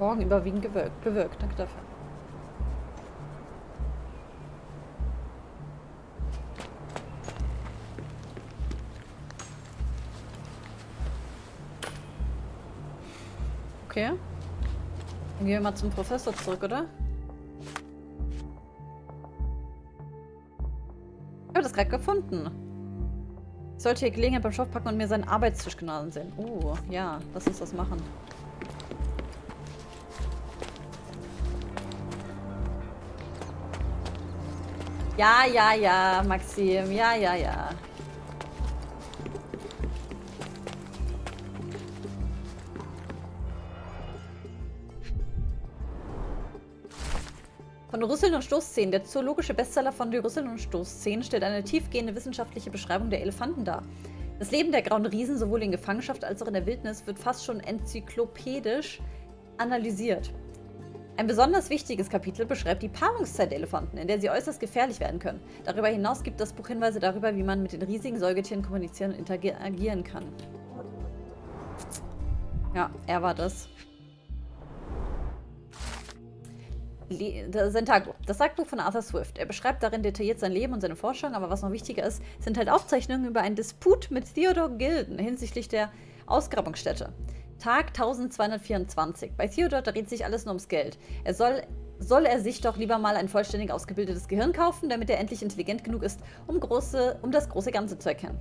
Morgen überwiegend bewirkt. Danke dafür. Okay. Dann gehen wir mal zum Professor zurück, oder? Ich habe das gerade gefunden. Ich sollte hier Gelegenheit beim Stoff packen und mir seinen Arbeitstisch genau ansehen. Ja, lass uns das machen. Ja, Maxim. Ja. Von Rüsseln und Stoßzähnen. Der zoologische Bestseller von die Rüsseln und Stoßzähnen stellt eine tiefgehende wissenschaftliche Beschreibung der Elefanten dar. Das Leben der grauen Riesen, sowohl in Gefangenschaft als auch in der Wildnis, wird fast schon enzyklopädisch analysiert. Ein besonders wichtiges Kapitel beschreibt die Paarungszeit der Elefanten, in der sie äußerst gefährlich werden können. Darüber hinaus gibt das Buch Hinweise darüber, wie man mit den riesigen Säugetieren kommunizieren und interagieren kann. Ja, er war das. Sein Tagebuch. Das Tagebuch von Arthur Swift. Er beschreibt darin detailliert sein Leben und seine Forschung, aber was noch wichtiger ist, sind halt Aufzeichnungen über einen Disput mit Theodore Gilden hinsichtlich der Ausgrabungsstätte. Tag 1224. Bei Theodore dreht sich alles nur ums Geld. Soll er sich doch lieber mal ein vollständig ausgebildetes Gehirn kaufen, damit er endlich intelligent genug ist, um das große Ganze zu erkennen.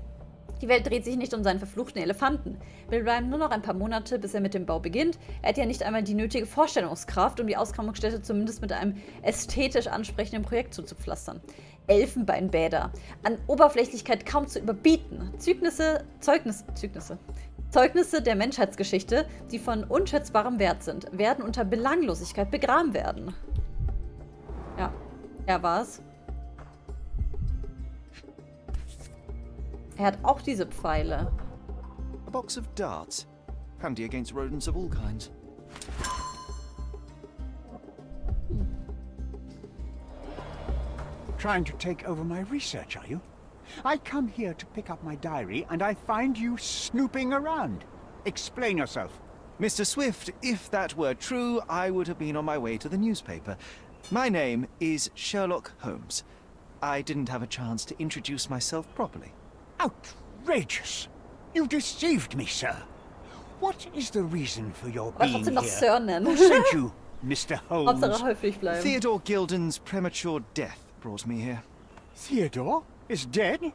Die Welt dreht sich nicht um seinen verfluchten Elefanten. Wir bleiben nur noch ein paar Monate, bis er mit dem Bau beginnt. Er hat ja nicht einmal die nötige Vorstellungskraft, um die Ausgrabungsstätte zumindest mit einem ästhetisch ansprechenden Projekt zuzupflastern. Elfenbeinbäder. An Oberflächlichkeit kaum zu überbieten. Zeugnisse der Menschheitsgeschichte, die von unschätzbarem Wert sind, werden unter Belanglosigkeit begraben werden. Ja, er war's. Er hat auch diese Pfeile. A box of darts. Handy against rodents of all kinds. Trying to take over my research, are you? I come here to pick up my diary, and I find you snooping around. Explain yourself. Mr. Swift, if that were true, I would have been on my way to the newspaper. My name is Sherlock Holmes. I didn't have a chance to introduce myself properly. Outrageous! You deceived me, sir. What is the reason for your Aber being trotzdem noch here? Sir nennen. Who sent you, Mr. Holmes? Hauptsache höflich bleiben. Theodore Gilden's premature death brought me here. Theodore is dead?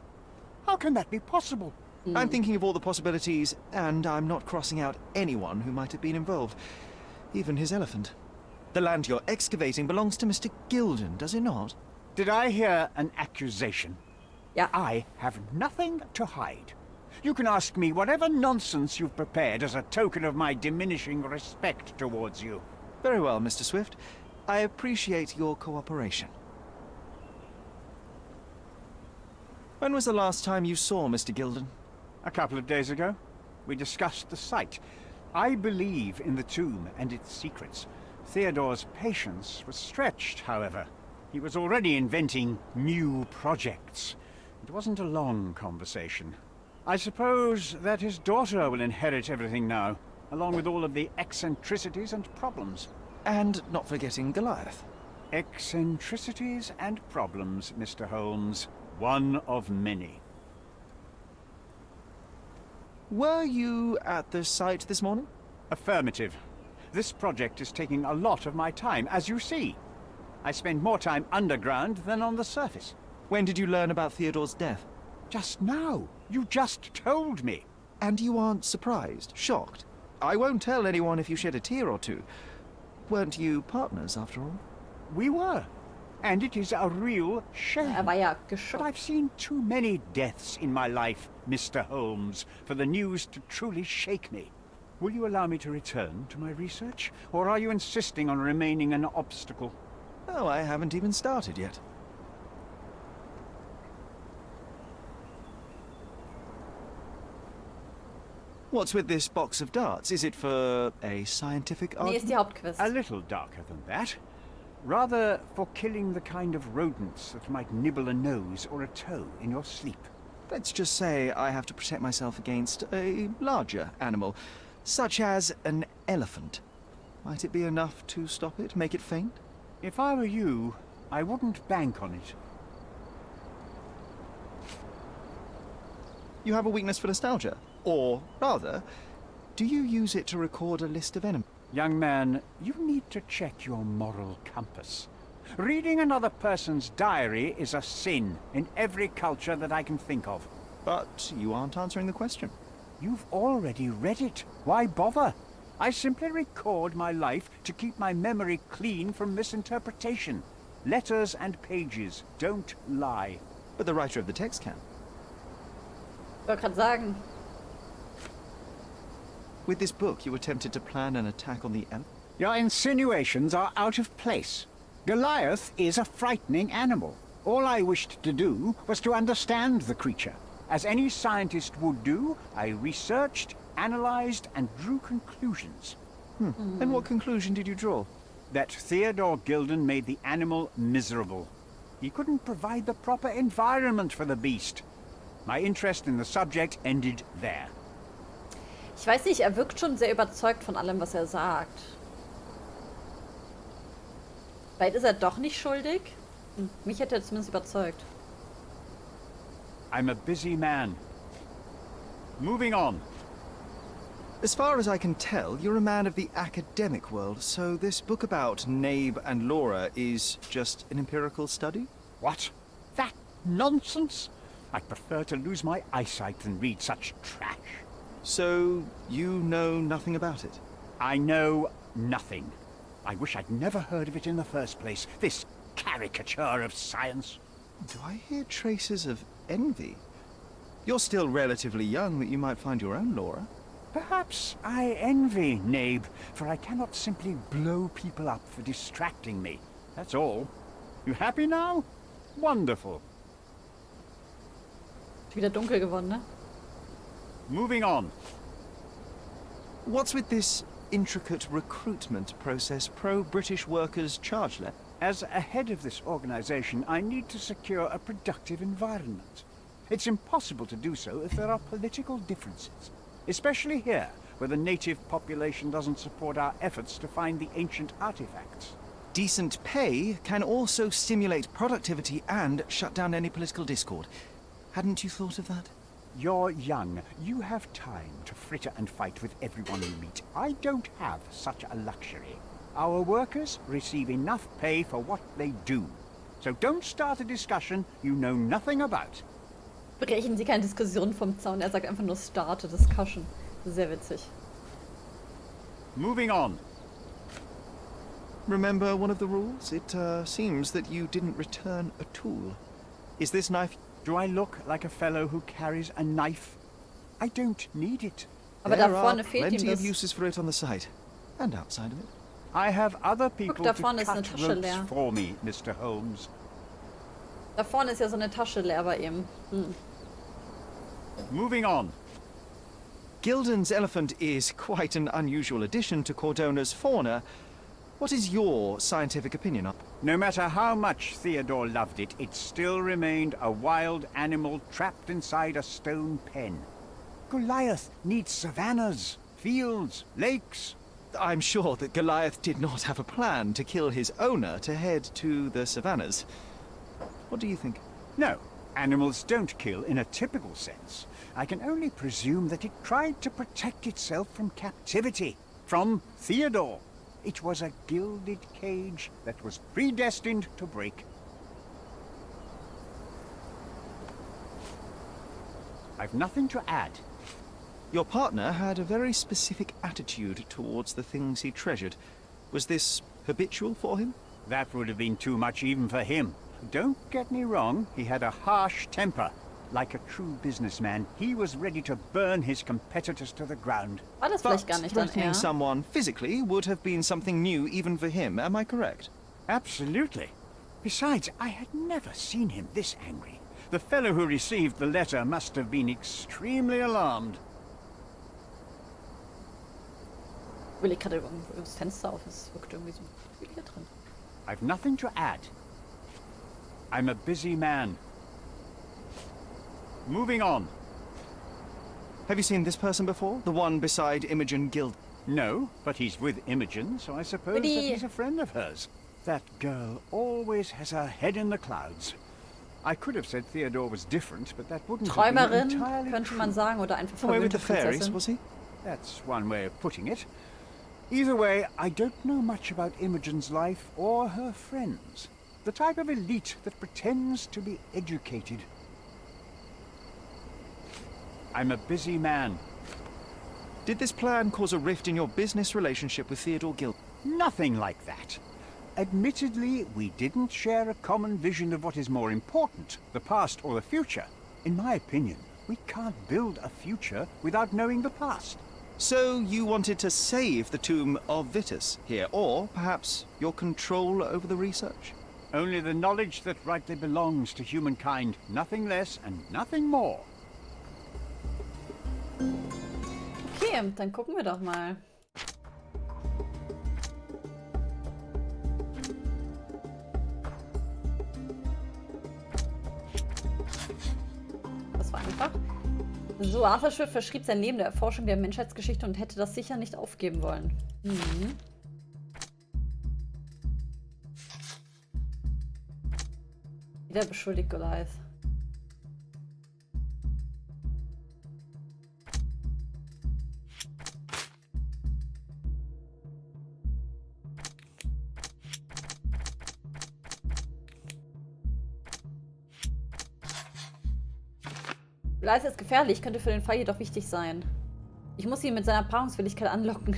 How can that be possible? I'm thinking of all the possibilities, and I'm not crossing out anyone who might have been involved. Even his elephant. The land you're excavating belongs to Mr. Gilden, does it not? Did I hear an accusation? Ja. I have nothing to hide. You can ask me whatever nonsense you've prepared as a token of my diminishing respect towards you. Very well, Mr. Swift. I appreciate your cooperation. When was the last time you saw Mr. Gilden? A couple of days ago, we discussed the site. I believe in the tomb and its secrets. Theodore's patience was stretched, however. He was already inventing new projects. It wasn't a long conversation. I suppose that his daughter will inherit everything now, along with all of the eccentricities and problems. And not forgetting Goliath. Eccentricities and problems, Mr. Holmes. One of many. Were you at the site this morning? Affirmative. This project is taking a lot of my time, as you see. I spend more time underground than on the surface. When did you learn about Theodore's death? Just now. You just told me. And you aren't surprised, shocked? I won't tell anyone if you shed a tear or two. Weren't you partners, after all? We were. And it is a real shame. Er war ja But geschockt. I've seen too many deaths in my life, Mr. Holmes, for the news to truly shake me. Will you allow me to return to my research? Or are you insisting on remaining an obstacle? Oh, I haven't even started yet. What's with this box of darts? Is it for a scientific Nee, ist die argument? Hauptquest. A little darker than that. Rather for killing the kind of rodents that might nibble a nose or a toe in your sleep. Let's just say I have to protect myself against a larger animal, such as an elephant. Might it be enough to stop it, make it faint? If I were you, I wouldn't bank on it. You have a weakness for nostalgia? Or, rather, do you use it to record a list of enemies? Young man, you need to check your moral compass. Reading another person's diary is a sin in every culture that I can think of. But you aren't answering the question. You've already read it. Why bother? I simply record my life to keep my memory clean from misinterpretation. Letters and pages don't lie. But the writer of the text can. Ich wollte gerade sagen. With this book, you attempted to plan an attack on the Elf. Your insinuations are out of place. Goliath is a frightening animal. All I wished to do was to understand the creature. As any scientist would do, I researched, analyzed, and drew conclusions. And what conclusion did you draw? That Theodore Gilden made the animal miserable. He couldn't provide the proper environment for the beast. My interest in the subject ended there. Ich weiß nicht, er wirkt schon sehr überzeugt von allem, was er sagt. Vielleicht ist er doch nicht schuldig. Mich hätte er zumindest überzeugt. I'm a busy man. Moving on. As far as I can tell, you're a man of the academic world, so this book about Nabe and Laura is just an empirical study? What? That nonsense? I'd prefer to lose my eyesight than read such trash. So, you know nothing about it? I know nothing. I wish I'd never heard of it in the first place. This caricature of science. Do I hear traces of envy? You're still relatively young that you might find your own Laura. Perhaps I envy Nabe, for I cannot simply blow people up for distracting me. That's all. You happy now? Wonderful. Ist wieder dunkel geworden, ne? Moving on. What's with this intricate recruitment process pro-British workers charge letter? As a head of this organization, I need to secure a productive environment. It's impossible to do so if there are political differences, especially here, where the native population doesn't support our efforts to find the ancient artifacts. Decent pay can also stimulate productivity and shut down any political discord. Hadn't you thought of that? You're young. You have time to fritter and fight with everyone you meet. I don't have such a luxury. Our workers receive enough pay for what they do. So don't start a discussion you know nothing about. Brechen Sie keine Diskussion vom Zaun. Er sagt einfach nur start a discussion. Sehr witzig. Moving on. Remember one of the rules? It seems that you didn't return a tool. Is this knife... Do I look like a fellow who carries a knife? I don't need it. Aber da There vorne are fehlt ihm plenty of das. uses for it on the site. And outside of it. I have other people da to vorne ist eine cut Tasche ropes leer. for me, Mr. Holmes. Da vorne ist ja so eine Tasche leer bei ihm. Moving on. Gilden's elephant is quite an unusual addition to Cordona's fauna. What is your scientific opinion on it? No matter how much Theodore loved it, it still remained a wild animal trapped inside a stone pen. Goliath needs savannas, fields, lakes. I'm sure that Goliath did not have a plan to kill his owner to head to the savannas. What do you think? No, animals don't kill in a typical sense. I can only presume that it tried to protect itself from captivity, from Theodore. It was a gilded cage that was predestined to break. I've nothing to add. Your partner had a very specific attitude towards the things he treasured. Was this habitual for him? That would have been too much even for him. Don't get me wrong, he had a harsh temper. Like a true businessman, he was ready to burn his competitors to the ground. War das But vielleicht gar nicht dann threatening er? someone physically would have been something new even for him, am I correct? Absolutely. Besides, I had never seen him this angry. The fellow who received the letter must have been extremely alarmed. Ich will gerade das Fenster auf. Es wirkt irgendwie so viel hier drin. I've nothing to add. I'm a busy man. Moving on. Have you seen this person before? The one beside Imogen Guild? No, but he's with Imogen, so I suppose that Goodie. he's a friend of hers. That girl always has her head in the clouds. I could have said Theodore was different, but that wouldn't have been Träumerin, entirely könnte man true. sagen, oder einfach Away with verwöhnte the fairies, Prinzessin. was he? That's one way of putting it. Either way, I don't know much about Imogen's life or her friends. The type of elite that pretends to be educated. I'm a busy man. Did this plan cause a rift in your business relationship with Theodore Gilden? Nothing like that. Admittedly, we didn't share a common vision of what is more important, the past or the future. In my opinion, we can't build a future without knowing the past. So you wanted to save the tomb of Vitus here, or perhaps your control over the research? Only the knowledge that rightly belongs to humankind, nothing less and nothing more. Okay, dann gucken wir doch mal. Das war einfach. So, Arthur Swift verschrieb sein Leben der Erforschung der Menschheitsgeschichte und hätte das sicher nicht aufgeben wollen. Mhm. Wieder beschuldigt Goliath. Goliath ist gefährlich, könnte für den Fall jedoch wichtig sein. Ich muss ihn mit seiner Paarungswilligkeit anlocken.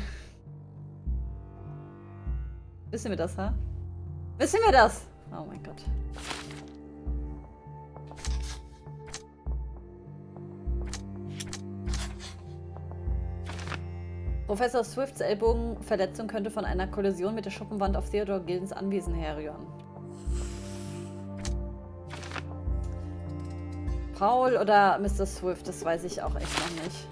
Wissen wir das, ha? Wissen wir das? Oh mein Gott. Professor Swifts Ellbogenverletzung könnte von einer Kollision mit der Schuppenwand auf Theodore Gildens Anwesen herrühren. Paul oder Mr. Swift, das weiß ich auch echt noch nicht.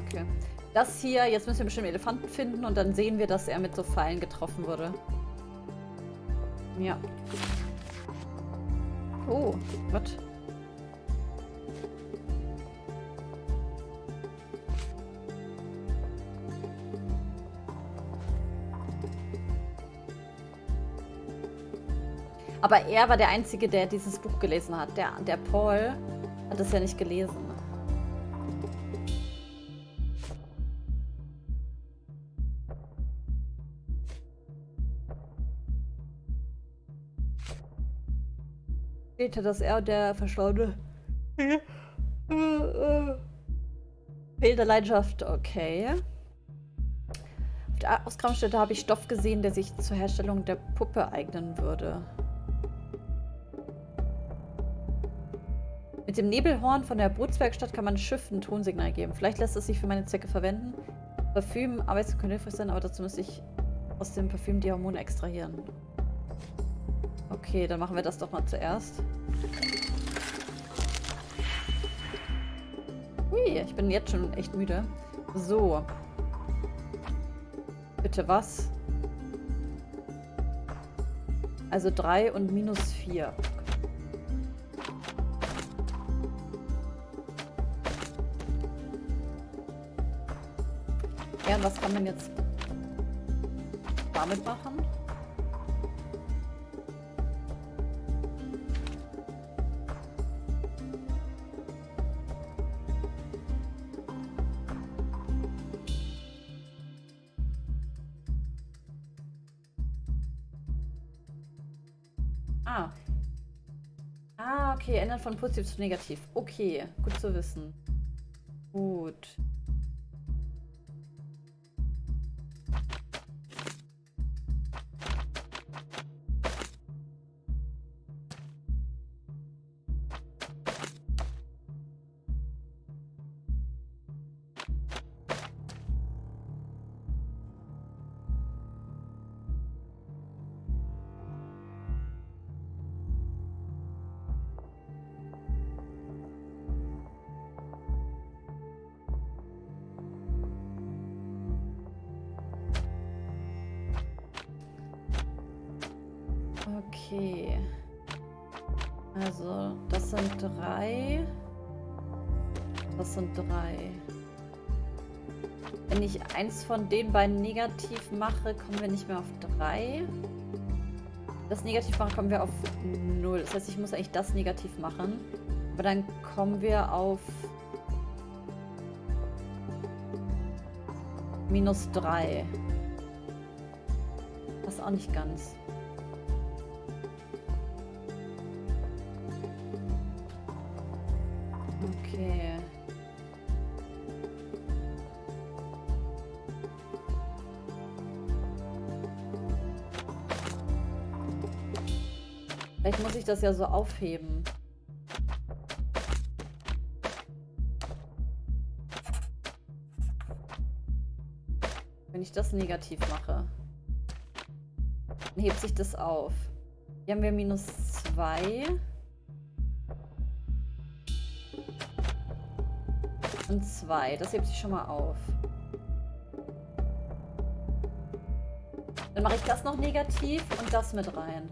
Okay. Das hier, jetzt müssen wir bestimmt einen Elefanten finden und dann sehen wir, dass er mit so Pfeilen getroffen wurde. Ja. Oh, was? Aber er war der Einzige, der dieses Buch gelesen hat. Der Paul hat es ja nicht gelesen. Steht dass er und der Verstorbene Fehl der Leidenschaft, okay. Auf der Ausgrabungsstätte habe ich Stoff gesehen, der sich zur Herstellung der Puppe eignen würde. Mit dem Nebelhorn von der Bootswerkstatt kann man Schiffen ein Tonsignal geben. Vielleicht lässt es sich für meine Zwecke verwenden. Parfüm, Arbeits- könnte hilfreich sein, aber dazu müsste ich aus dem Parfüm die Hormone extrahieren. Okay, dann machen wir das doch mal zuerst. Hui, ich bin jetzt schon echt müde. So. Bitte was? Also 3 und minus 4. Ja, und was kann man jetzt damit machen? Okay, ändern von positiv zu negativ. Okay, gut zu wissen. Gut. Okay. Also, das sind 3. Das sind 3. Wenn ich eins von den beiden negativ mache, kommen wir nicht mehr auf 3. Das negativ machen, kommen wir auf 0. Das heißt, ich muss eigentlich das negativ machen. Aber dann kommen wir auf -3. Das ist auch nicht ganz. Okay. Vielleicht muss ich das ja so aufheben. Wenn ich das negativ mache, dann hebt sich das auf. Hier haben wir -2. Und 2. Das hebt sich schon mal auf. Dann mache ich das noch negativ und das mit rein.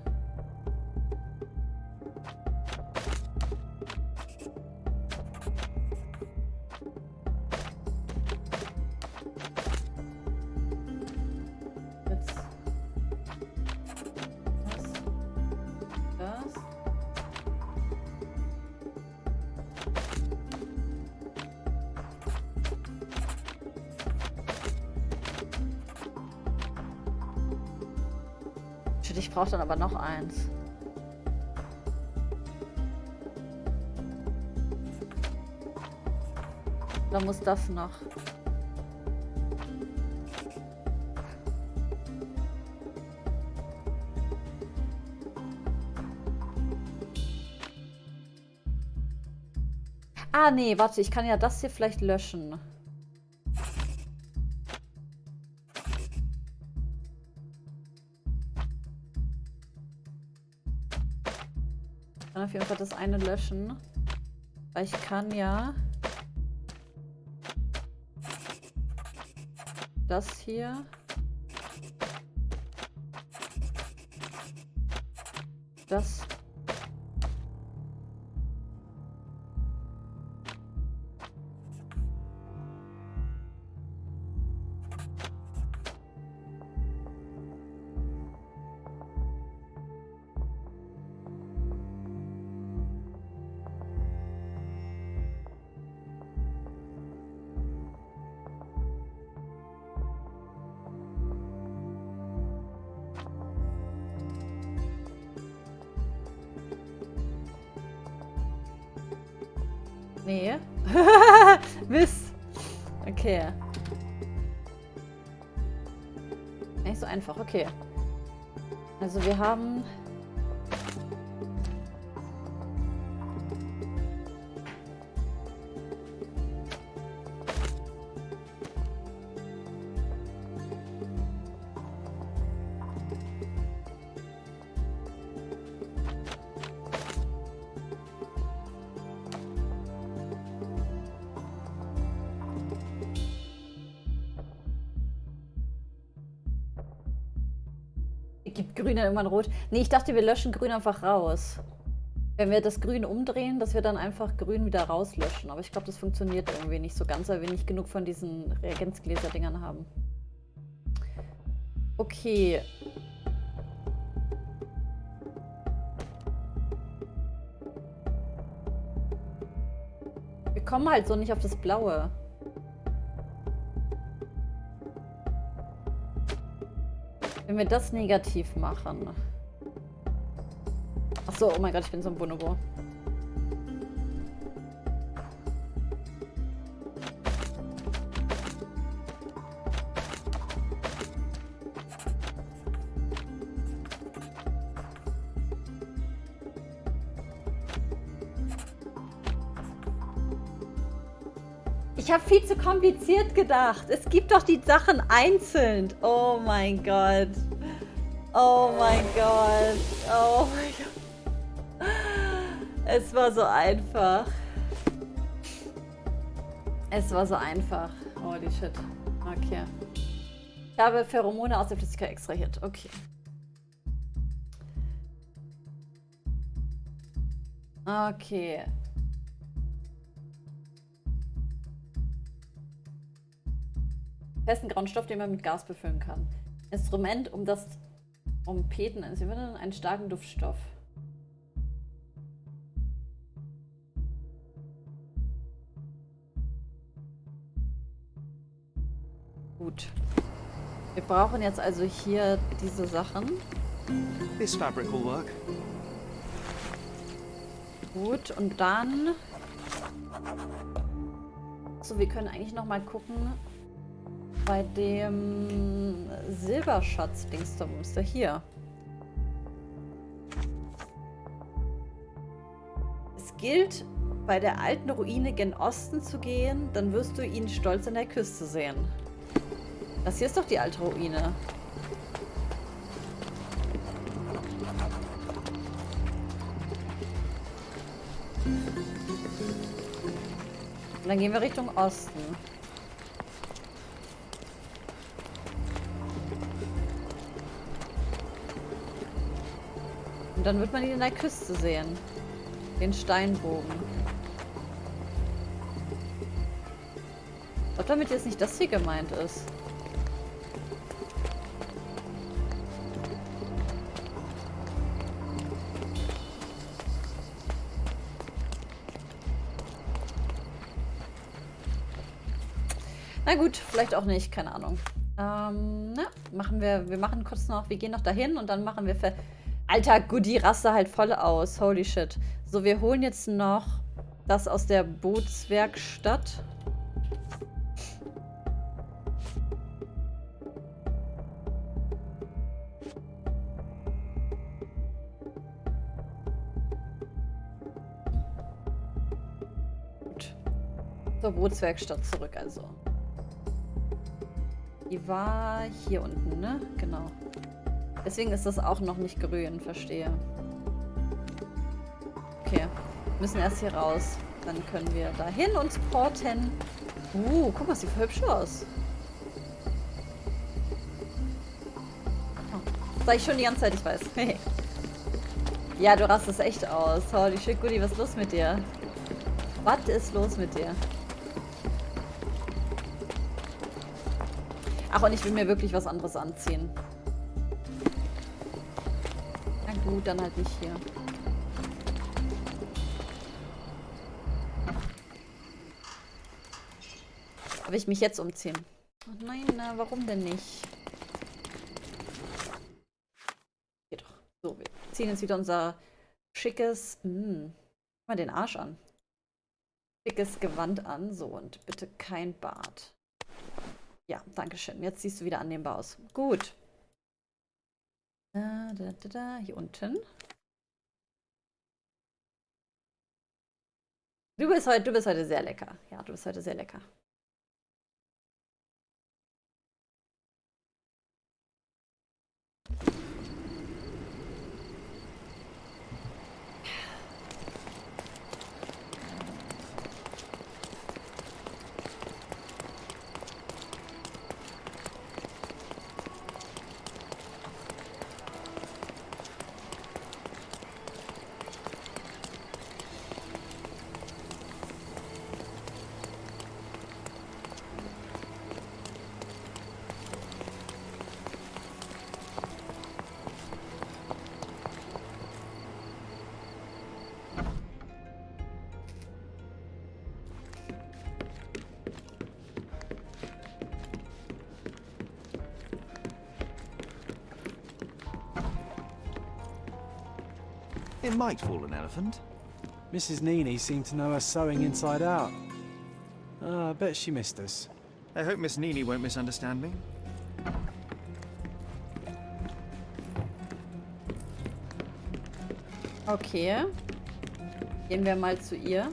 Jetzt das. Shit, ich brauche dann aber noch eins. Oder muss das noch? Ah, nee, warte, ich kann ja das hier vielleicht löschen. Ich kann auf jeden Fall das eine löschen. Weil ich kann ja das hier. Das. Nee. Mist. Okay. Nicht so einfach, okay. Also wir haben... Gibt Grün dann irgendwann rot? Nee, ich dachte, wir löschen Grün einfach raus. Wenn wir das Grün umdrehen, dass wir dann einfach Grün wieder rauslöschen. Aber ich glaube, das funktioniert irgendwie nicht so ganz, weil wir nicht genug von diesen Reagenzgläser-Dingern haben. Okay. Wir kommen halt so nicht auf das Blaue. Wenn wir das negativ machen. Achso, oh mein Gott, ich bin so ein Bonobo. Ich habe viel zu kompliziert gedacht. Es gibt doch die Sachen einzeln. Oh mein Gott. Oh mein Gott. Oh mein Gott. Es war so einfach. Es war so einfach. Holy shit. Okay. Ich habe Pheromone aus der Flüssigkeit extrahiert. Okay. Okay. Festen grauen Stoff, den man mit Gas befüllen kann. Instrument, um das Trompeten einzuwenden, einen starken Duftstoff. Gut. Wir brauchen jetzt also hier diese Sachen. This fabric will work. Gut, und dann... So, wir können eigentlich noch mal gucken bei dem Silberschatz-Dingsdums, der hier. Es gilt, bei der alten Ruine gen Osten zu gehen, dann wirst du ihn stolz an der Küste sehen. Das hier ist doch die alte Ruine. Und dann gehen wir Richtung Osten. Und dann wird man ihn in der Küste sehen. Den Steinbogen. Ob damit jetzt nicht das hier gemeint ist. Na gut, vielleicht auch nicht, keine Ahnung. Wir machen kurz noch, wir gehen noch dahin und dann machen wir Alter, Goodie raste halt voll aus. Holy shit. So, wir holen jetzt noch das aus der Bootswerkstatt. Gut. Zur Bootswerkstatt zurück also. Die war hier unten, ne? Genau. Deswegen ist das auch noch nicht grün, verstehe. Okay, müssen erst hier raus. Dann können wir dahin uns porten. Guck mal, sieht voll hübsch aus. Oh, sag ich schon die ganze Zeit, ich weiß. Ja, du rastest echt aus. Holy shit, Goodie, was ist los mit dir? Was ist los mit dir? Ach, und ich will mir wirklich was anderes anziehen. Na gut, dann halt nicht hier. Darf ich mich jetzt umziehen? Ach nein, na, warum denn nicht? Geht doch. So, wir ziehen jetzt wieder unser schickes... Guck mal den Arsch an. Schickes Gewand an. So, und bitte kein Bart. Ja, danke schön. Jetzt siehst du wieder annehmbar aus. Gut. Hier unten. Du bist heute sehr lecker. Ja, du bist heute sehr lecker. It might fool an elephant. Mrs. Nini seemed to know her sewing inside out. I bet she missed us. I hope Miss Nini won't misunderstand me. Okay. Gehen wir mal zu ihr.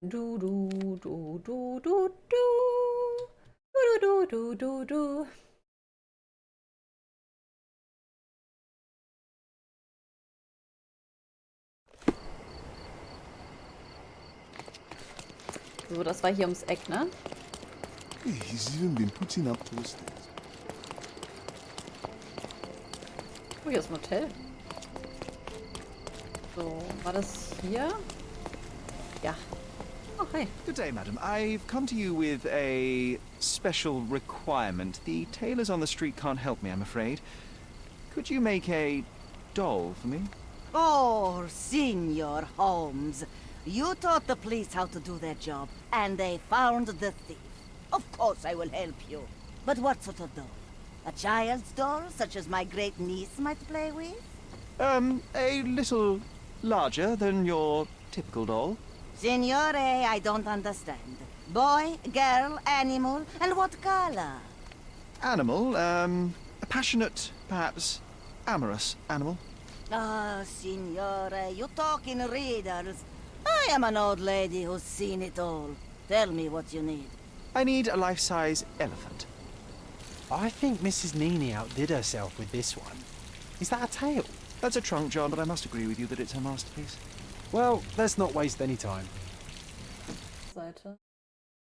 Du, du, du, du, du, du. Du, du, du, du, du. So, das war hier ums Eck, ne? He's even been putting up posters. Oh, hier ist ein Hotel. So, war das hier? Ja. Oh, hi. Good day, madam. I've come to you with a special requirement. The tailors on the street can't help me, I'm afraid. Could you make a doll for me? Oh, Senor Holmes. You taught the police how to do their job, and they found the thief. Of course I will help you. But what sort of doll? A child's doll, such as my great niece might play with? A little larger than your typical doll. Signore, I don't understand. Boy, girl, animal, and what color? Animal, a passionate, perhaps amorous animal. Ah, Signore, you talk in riddles. I am an old lady who's seen it all. Tell me what you need. I need a life-size elephant. I think Mrs. Nini outdid herself with this one. Is that a tail? That's a trunk, John, but I must agree with you that it's her masterpiece. Well, let's not waste any time. Seite.